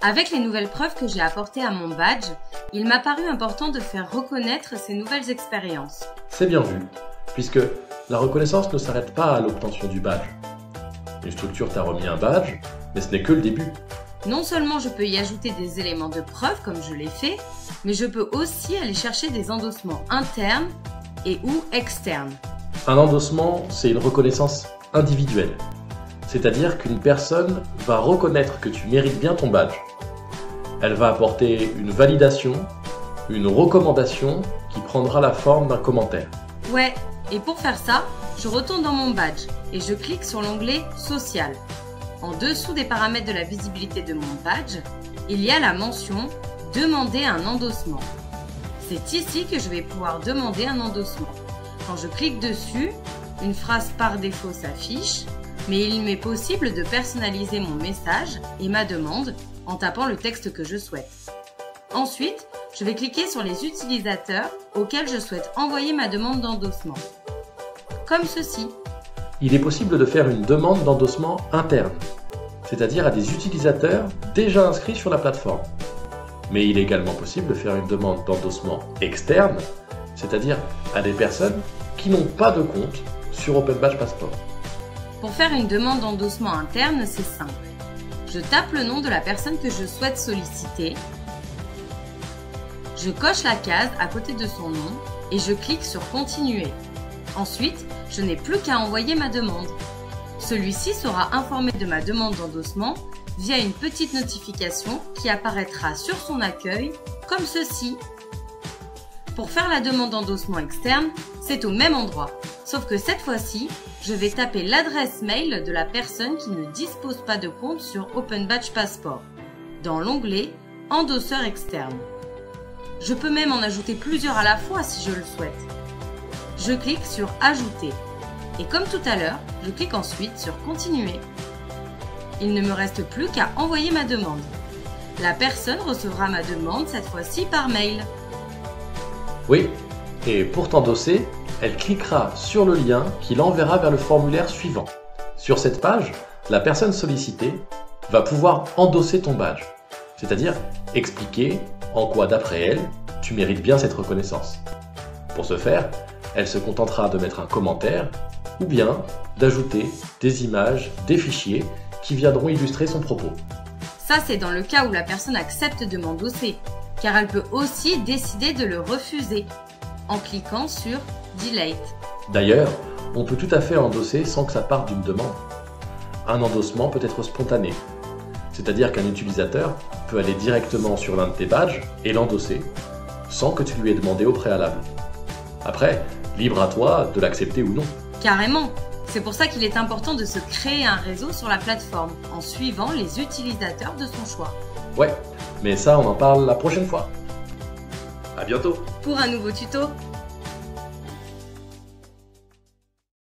Avec les nouvelles preuves que j'ai apportées à mon badge, il m'a paru important de faire reconnaître ces nouvelles expériences. C'est bien vu, puisque la reconnaissance ne s'arrête pas à l'obtention du badge. Une structure t'a remis un badge, mais ce n'est que le début. Non seulement je peux y ajouter des éléments de preuve comme je l'ai fait, mais je peux aussi aller chercher des endossements internes et ou externes. Un endossement, c'est une reconnaissance individuelle. C'est-à-dire qu'une personne va reconnaître que tu mérites bien ton badge. Elle va apporter une validation, une recommandation qui prendra la forme d'un commentaire. Ouais, et pour faire ça, je retourne dans mon badge et je clique sur l'onglet « Social ». En dessous des paramètres de la visibilité de mon badge, il y a la mention « Demander un endossement ». C'est ici que je vais pouvoir demander un endossement. Quand je clique dessus, une phrase par défaut s'affiche, mais il m'est possible de personnaliser mon message et ma demande en tapant le texte que je souhaite. Ensuite, je vais cliquer sur les utilisateurs auxquels je souhaite envoyer ma demande d'endossement. Comme ceci. Il est possible de faire une demande d'endossement interne, c'est-à-dire à des utilisateurs déjà inscrits sur la plateforme. Mais il est également possible de faire une demande d'endossement externe, c'est-à-dire à des personnes qui n'ont pas de compte sur Open Badge Passport. Pour faire une demande d'endossement interne, c'est simple. Je tape le nom de la personne que je souhaite solliciter. Je coche la case à côté de son nom et je clique sur Continuer. Ensuite, je n'ai plus qu'à envoyer ma demande. Celui-ci sera informé de ma demande d'endossement via une petite notification qui apparaîtra sur son accueil comme ceci. Pour faire la demande d'endossement externe, c'est au même endroit, sauf que cette fois-ci, je vais taper l'adresse mail de la personne qui ne dispose pas de compte sur Open Badge Passport, dans l'onglet « Endosseur externe ». Je peux même en ajouter plusieurs à la fois si je le souhaite. Je clique sur « Ajouter » et comme tout à l'heure, je clique ensuite sur « Continuer ». Il ne me reste plus qu'à envoyer ma demande. La personne recevra ma demande cette fois-ci par mail. Oui, et pour t'endosser, elle cliquera sur le lien qui l'enverra vers le formulaire suivant. Sur cette page, la personne sollicitée va pouvoir endosser ton badge, c'est-à-dire expliquer en quoi, d'après elle, tu mérites bien cette reconnaissance. Pour ce faire, elle se contentera de mettre un commentaire ou bien d'ajouter des images, des fichiers qui viendront illustrer son propos. Ça, c'est dans le cas où la personne accepte de m'endosser, car elle peut aussi décider de le refuser en cliquant sur Delete. D'ailleurs, on peut tout à fait endosser sans que ça parte d'une demande. Un endossement peut être spontané, c'est-à-dire qu'un utilisateur peut aller directement sur l'un de tes badges et l'endosser, sans que tu lui aies demandé au préalable. Après, libre à toi de l'accepter ou non. Carrément! C'est pour ça qu'il est important de se créer un réseau sur la plateforme, en suivant les utilisateurs de son choix. Ouais, mais ça on en parle la prochaine fois. À bientôt Pour un nouveau tuto.